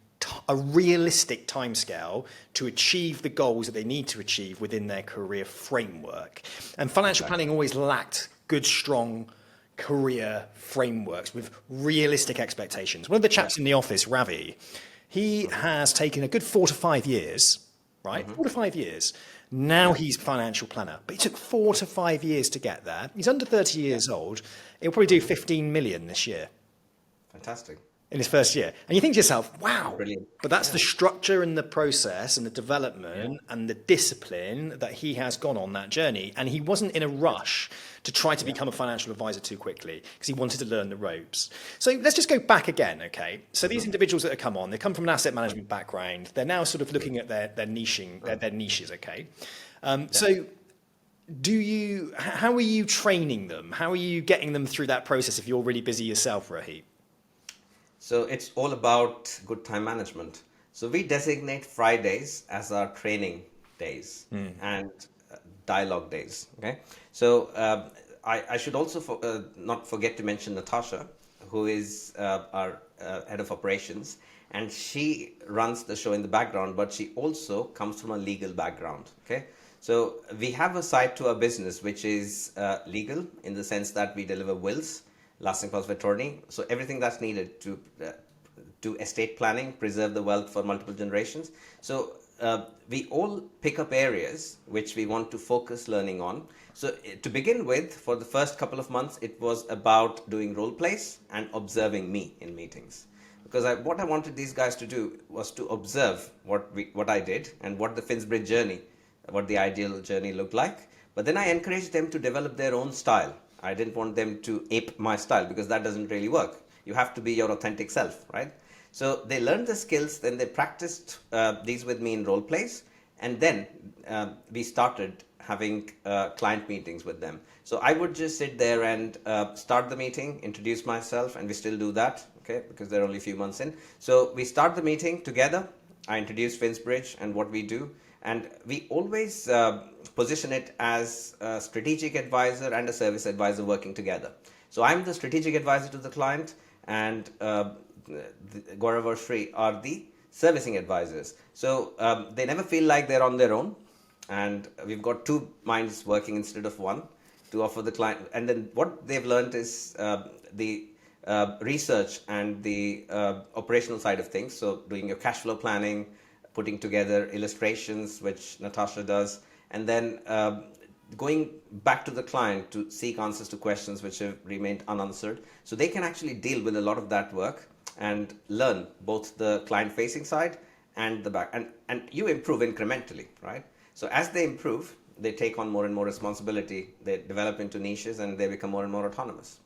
[SPEAKER 1] a realistic timescale to achieve the goals that they need to achieve within their career framework. And financial planning always lacked good, strong career frameworks with realistic expectations. One of the chaps in the office, Ravi, he has taken a good 4 to 5 years, right? 4 to 5 years. Now he's a financial planner, but it took 4 to 5 years to get there. He's under 30 years old. He'll probably do 15 million this year.
[SPEAKER 2] Fantastic.
[SPEAKER 1] In his first year. And you think to yourself, wow.
[SPEAKER 2] Brilliant.
[SPEAKER 1] But that's the structure and the process and the development and the discipline that he has gone on that journey. And he wasn't in a rush to try to become a financial advisor too quickly because he wanted to learn the ropes. So let's just go back again, okay? So these individuals that have come on, they come from an asset management background. They're now sort of looking at their niching, their niches, okay? So how are you training them? How are you getting them through that process if you're really busy yourself, Rohit?
[SPEAKER 2] So it's all about good time management. So we designate Fridays as our training days and dialogue days. Okay. So I should also not forget to mention Natasha, who is our head of operations, and she runs the show in the background, but she also comes from a legal background. Okay. So we have a side to our business which is legal in the sense that we deliver wills, lasting powers of attorney, so everything that's needed to estate planning, preserve the wealth for multiple generations. So we all pick up areas which we want to focus learning on. So to begin with, for the first couple of months, it was about doing role plays and observing me in meetings. Because what I wanted these guys to do was to observe what I did and what the Finsbridge journey, what the ideal journey looked like. But then I encouraged them to develop their own style. I didn't want them to ape my style because that doesn't really work. You have to be your authentic self, right? So they learned the skills, then they practiced these with me in role plays, And then we started having client meetings with them. So I would just sit there and start the meeting, introduce myself, and we still do that, okay, because they're only a few months in. So we start the meeting together. I introduce Finsbridge and what we do, and we always position it as a strategic advisor and a service advisor working together. So I'm the strategic advisor to the client, and Gaurav or Sri are the servicing advisors. So they never feel like they're on their own, and we've got two minds working instead of one to offer the client. And then what they've learned is the research and the operational side of things. So doing your cash flow planning, putting together illustrations, which Natasha does, and then going back to the client to seek answers to questions which have remained unanswered. So they can actually deal with a lot of that work and learn both the client facing side and the back. And you improve incrementally, right? So as they improve, they take on more and more responsibility, they develop into niches, and they become more and more autonomous.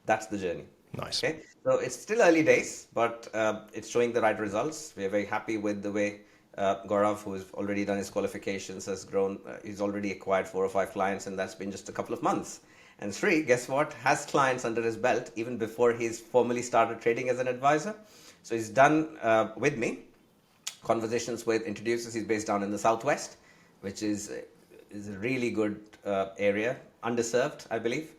[SPEAKER 2] That's the journey.
[SPEAKER 1] Nice.
[SPEAKER 2] Okay, so it's still early days, but it's showing the right results. We are very happy with the way Gaurav, who has already done his qualifications, has grown. He's already acquired 4 or 5 clients, and that's been just a couple of months. And Sri, guess what, has clients under his belt even before he's formally started trading as an advisor. So he's done with me conversations with introducers. He's based down in the southwest, which is a really good area, underserved, I believe.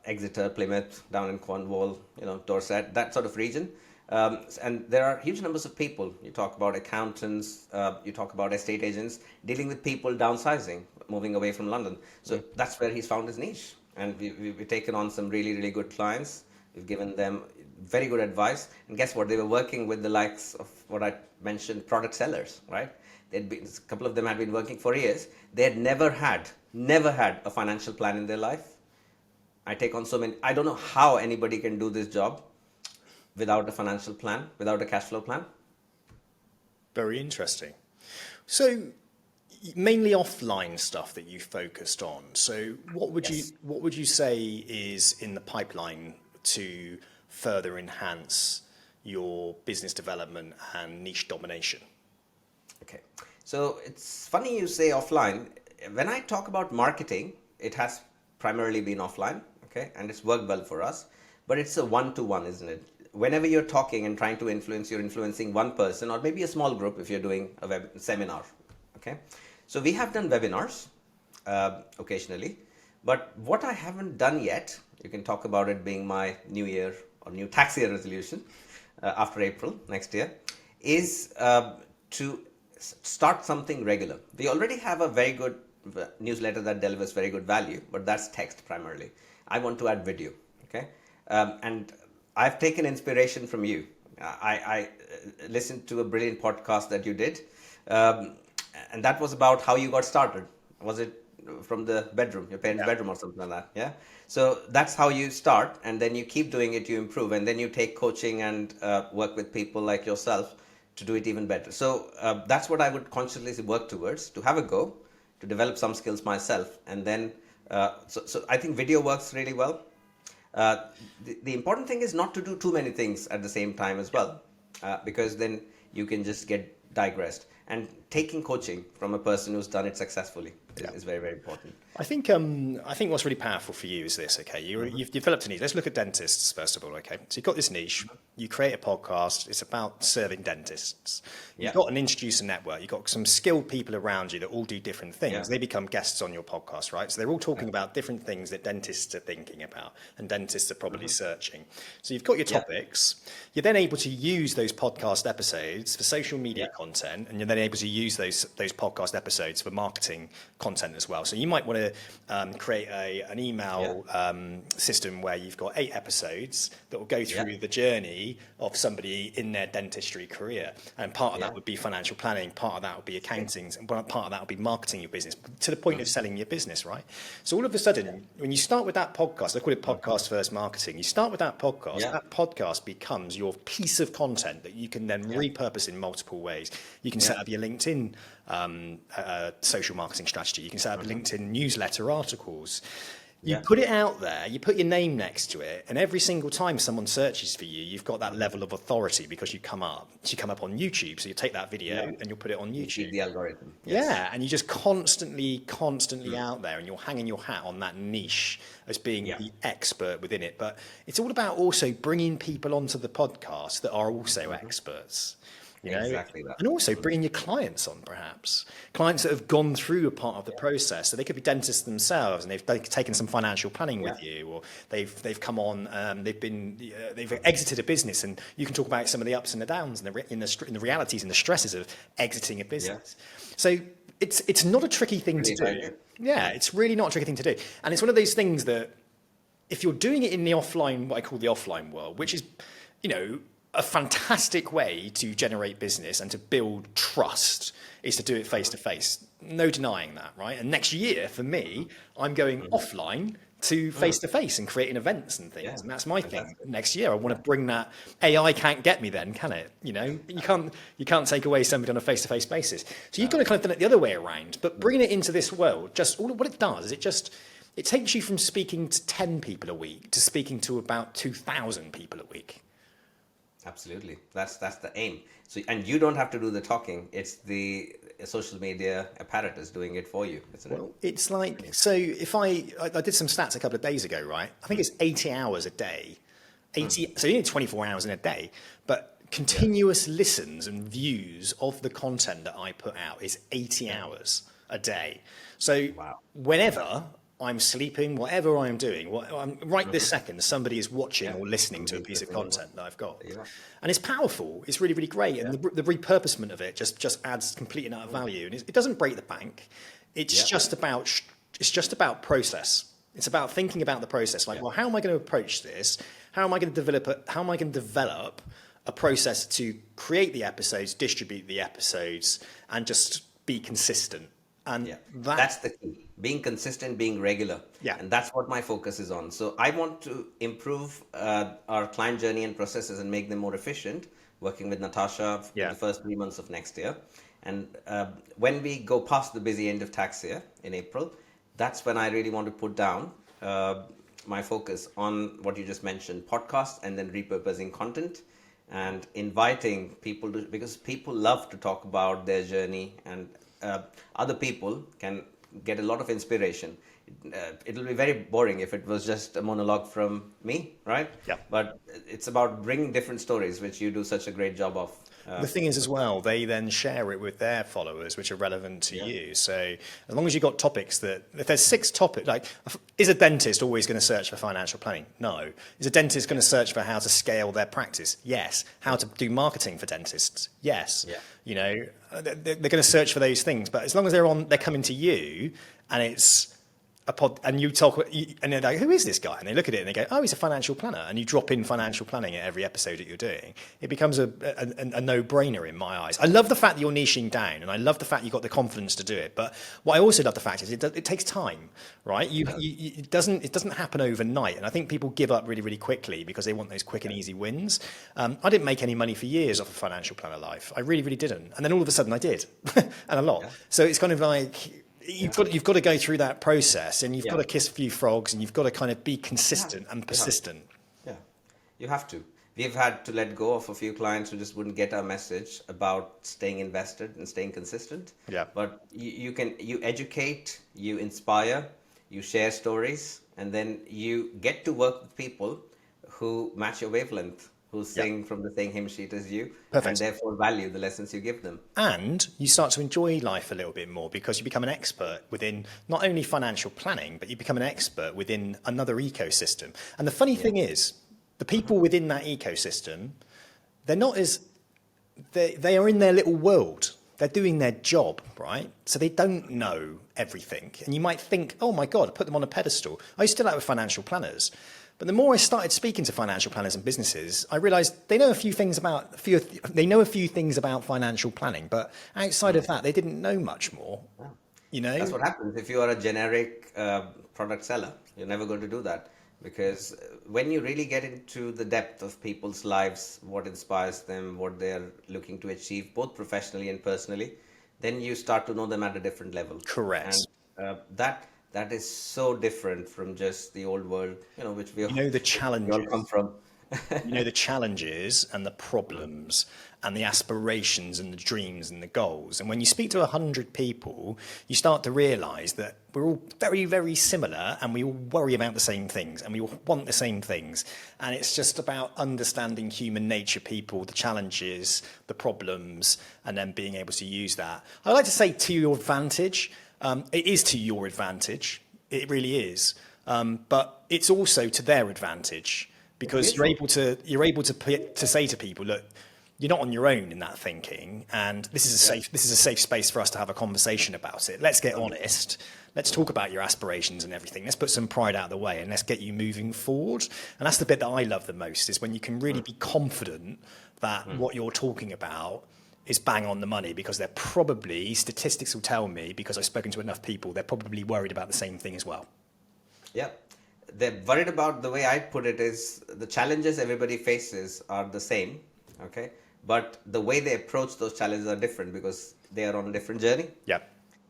[SPEAKER 2] Exeter, Plymouth, down in Cornwall, Dorset, that sort of region. And there are huge numbers of people. You talk about accountants, you talk about estate agents, dealing with people downsizing, moving away from London. So that's where he's found his niche. And we've taken on some really, really good clients. We've given them very good advice. And guess what? They were working with the likes of what I mentioned, product sellers, right? A couple of them had been working for years. They had never had a financial plan in their life. I take on so many. I don't know how anybody can do this job without a financial plan, without a cash flow plan.
[SPEAKER 1] Very interesting. So mainly offline stuff that you focused on. So what would you say is in the pipeline to further enhance your business development and niche domination?
[SPEAKER 2] Okay. So it's funny you say offline. When I talk about marketing, it has primarily been offline, okay? And it's worked well for us, but it's a one-to-one, isn't it? Whenever you're talking and trying to influence, you're influencing one person or maybe a small group if you're doing a web seminar, okay? So we have done webinars occasionally, but what I haven't done yet, you can talk about it being my new year or new tax year resolution after April next year, is to start something regular. We already have a very good newsletter that delivers very good value, but that's text primarily. I want to add video, okay? And I've taken inspiration from you. I listened to a brilliant podcast that you did, and that was about how you got started. Was it from the bedroom, your parents' bedroom or something like that? Yeah. So that's how you start, and then you keep doing it, you improve, and then you take coaching and work with people like yourself to do it even better. So that's what I would consciously work towards, to have a go, to develop some skills myself, and then so I think video works really well. The important thing is not to do too many things at the same time as well, because then you can just get digressed. And taking coaching from a person who's done it successfully is very, very important.
[SPEAKER 1] I think what's really powerful for you is this. Okay, you've developed a niche. Let's look at dentists first of all. Okay, so you've got this niche. You create a podcast. It's about serving dentists. You've got an introducer network. You've got some skilled people around you that all do different things. Yeah. They become guests on your podcast, right? So they're all talking about different things that dentists are thinking about, and dentists are probably searching. So you've got your topics. You're then able to use those podcast episodes for social media content, and you're then able to use those podcast episodes for marketing content as well. So you might want to create an email system where you've got 8 episodes that will go through the journey of somebody in their dentistry career. And part of that would be financial planning, part of that would be accounting, and part of that would be marketing your business to the point of selling your business, right? So all of a sudden, when you start with that podcast, I call it podcast first marketing, you start with that podcast becomes your piece of content that you can then repurpose in multiple ways. You can set up your LinkedIn social marketing strategy. You can set up LinkedIn newsletter articles. You
[SPEAKER 2] Yeah.
[SPEAKER 1] put it out there, you put your name next to it, and every single time someone searches for you, you've got that level of authority because you come up. So you come up on YouTube, so you take that video
[SPEAKER 2] Yeah.
[SPEAKER 1] and you'll put it on
[SPEAKER 2] You
[SPEAKER 1] YouTube.
[SPEAKER 2] feed the algorithm. Yes.
[SPEAKER 1] Yeah, and you're just constantly out there, and you're hanging your hat on that niche as being
[SPEAKER 2] Yeah.
[SPEAKER 1] the expert within it. But it's all about also bringing people onto the podcast that are also experts, you know,
[SPEAKER 2] Exactly that.
[SPEAKER 1] and also bringing your clients on, perhaps clients that have gone through a part of the process. So they could be dentists themselves, and they've taken some financial planning with you, or they've come on, they've exited a business, and you can talk about some of the ups and the downs and the realities and the stresses of exiting a business. So it's not a tricky thing to
[SPEAKER 2] Brilliant
[SPEAKER 1] do.
[SPEAKER 2] idea.
[SPEAKER 1] Yeah, it's really not a tricky thing to do. And it's one of those things that if you're doing it in the offline, what I call the offline world, which is, you know, a fantastic way to generate business and to build trust, is to do it face to face. No denying that, right? And next year, for me, I'm going offline to face to face and creating events and things.
[SPEAKER 2] Yeah,
[SPEAKER 1] And that's my thing.
[SPEAKER 2] fantastic.
[SPEAKER 1] Next year, I want to bring that. AI can't get me then, can it? You know, you can't take away somebody on a face to face basis. So you've got to kind of done it the other way around. But bringing it into this world, just all what it does is it takes you from speaking to 10 people a week to speaking to about 2,000 people a week.
[SPEAKER 2] Absolutely. That's the aim. So, and you don't have to do the talking. It's the social media apparatus doing it for you, isn't it?
[SPEAKER 1] Well, it's like, so if I did some stats a couple of days ago, right? I think it's 80 hours a day. 80, so you need 24 hours in a day, but continuous listens and views of the content that I put out is 80 hours a day. So
[SPEAKER 2] Wow.
[SPEAKER 1] whenever I'm sleeping, whatever I'm doing, right this second, somebody is watching or listening to a piece of content that I've got.
[SPEAKER 2] Yeah.
[SPEAKER 1] And it's powerful. It's really, really great. And the repurposement of it just adds complete amount of value. And it doesn't break the bank. It's just about process. It's about thinking about the process. Like, well, how am I going to approach this? How am I going to develop a process to create the episodes, distribute the episodes, and just be consistent? And
[SPEAKER 2] That's the key. Being consistent, being regular.
[SPEAKER 1] Yeah.
[SPEAKER 2] And that's what my focus is on. So I want to improve our client journey and processes and make them more efficient, working with Natasha for the first 3 months of next year. And when we go past the busy end of tax year in April, that's when I really want to put down my focus on what you just mentioned, podcasts, and then repurposing content and inviting people to, because people love to talk about their journey, and other people can get a lot of inspiration. It'll be very boring if it was just a monologue from me, right?
[SPEAKER 1] Yeah.
[SPEAKER 2] But it's about bringing different stories, which you do such a great job of.
[SPEAKER 1] The thing is as well, they then share it with their followers, which are relevant to you. So as long as you've got topics that, if there's 6 topics, like, is a dentist always going to search for financial planning? No. Is a dentist going to search for how to scale their practice? Yes. How to do marketing for dentists? Yes.
[SPEAKER 2] Yeah.
[SPEAKER 1] You know, they're going to search for those things, but as long as they're coming to you, and it's a pod, and you talk, and they're like, who is this guy? And they look at it and they go, oh, he's a financial planner. And you drop in financial planning at every episode that you're doing. It becomes a no-brainer in my eyes. I love the fact that you're niching down, and I love the fact you've got the confidence to do it. But what I also love the fact is it takes time, right? It doesn't happen overnight. And I think people give up really, really quickly because they want those quick and easy wins. I didn't make any money for years off a financial planner life. I really, really didn't. And then all of a sudden I did, and a lot. Yeah. So it's kind of like, you've got to go through that process, and you've got to kiss a few frogs, and you've got to kind of be consistent and persistent.
[SPEAKER 2] Yeah, you have to. We've had to let go of a few clients who just wouldn't get our message about staying invested and staying consistent.
[SPEAKER 1] Yeah.
[SPEAKER 2] But you educate, you inspire, you share stories, and then you get to work with people who match your wavelength, who sing from the same hymn sheet as you, and therefore value the lessons you give them.
[SPEAKER 1] And you start to enjoy life a little bit more because you become an expert within not only financial planning, but you become an expert within another ecosystem. And the funny thing is, the people within that ecosystem, they are in their little world. They're doing their job, right? So they don't know everything. And you might think, oh my God, I put them on a pedestal. I used to do that with financial planners. But the more I started speaking to financial planners and businesses, I realized they know a few things about financial planning, but outside of that, they didn't know much more.
[SPEAKER 2] Yeah.
[SPEAKER 1] You know,
[SPEAKER 2] that's what happens if you are a generic product seller. You're never going to do that, because when you really get into the depth of people's lives, what inspires them, what they're looking to achieve, both professionally and personally, then you start to know them at a different level.
[SPEAKER 1] Correct.
[SPEAKER 2] And that is so different from just the old world, which we
[SPEAKER 1] You know the
[SPEAKER 2] we all
[SPEAKER 1] challenges.
[SPEAKER 2] come from.
[SPEAKER 1] You know the challenges and the problems and the aspirations and the dreams and the goals. And when you speak to 100 people, you start to realize that we're all very, very similar, and we all worry about the same things, and we all want the same things. And it's just about understanding human nature, people, the challenges, the problems, and then being able to use that. I like to say to your advantage. It is to your advantage. It really is. But it's also to their advantage, because you're able to say to people, look, you're not on your own in that thinking, and this is a safe space for us to have a conversation about it. Let's get honest. Let's talk about your aspirations and everything. Let's put some pride out of the way, and let's get you moving forward. And that's the bit that I love the most, is when you can really be confident that what you're talking about is bang on the money, because they're probably, statistics will tell me, because I've spoken to enough people, they're probably worried about the same thing as well.
[SPEAKER 2] Yeah. They're worried about, the way I put it is, the challenges everybody faces are the same, okay? But the way they approach those challenges are different, because they are on a different journey.
[SPEAKER 1] Yeah,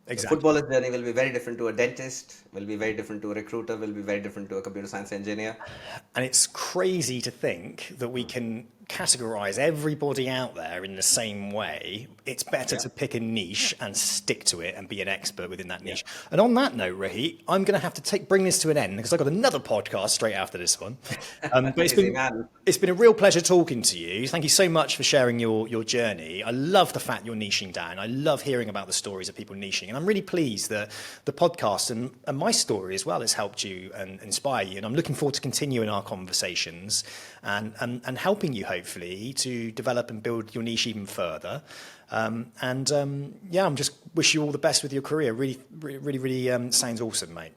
[SPEAKER 2] The
[SPEAKER 1] exactly.
[SPEAKER 2] footballer's journey will be very different to a dentist, will be very different to a recruiter, will be very different to a computer science engineer.
[SPEAKER 1] And it's crazy to think that we can categorize everybody out there in the same way. It's better to pick a niche and stick to it and be an expert within that niche. And on that note, Rohit, I'm going to have to bring this to an end, because I've got another podcast straight after this one. But it's been a real pleasure talking to you. Thank you so much for sharing your journey. I love the fact you're niching down. I love hearing about the stories of people niching. And I'm really pleased that the podcast and my story as well has helped you and inspire you. And I'm looking forward to continuing our conversations and helping you, hopefully, to develop and build your niche even further. I'm just wish you all the best with your career. Really sounds awesome, mate.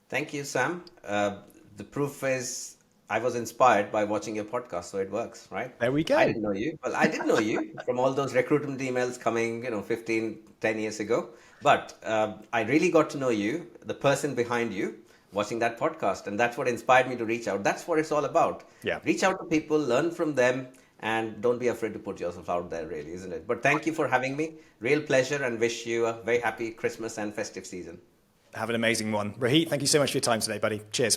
[SPEAKER 2] Thank you, Sam. The proof is I was inspired by watching your podcast, so it works, right?
[SPEAKER 1] There we go.
[SPEAKER 2] I didn't know you. Well, I did know you from all those recruitment emails coming, 10 years ago. But I really got to know you, the person behind you, watching that podcast. And that's what inspired me to reach out. That's what it's all about.
[SPEAKER 1] Yeah.
[SPEAKER 2] Reach out to people, learn from them, and don't be afraid to put yourself out there, really, isn't it? But thank you for having me. Real pleasure, and wish you a very happy Christmas and festive season.
[SPEAKER 1] Have an amazing one. Rohit, thank you so much for your time today, buddy. Cheers.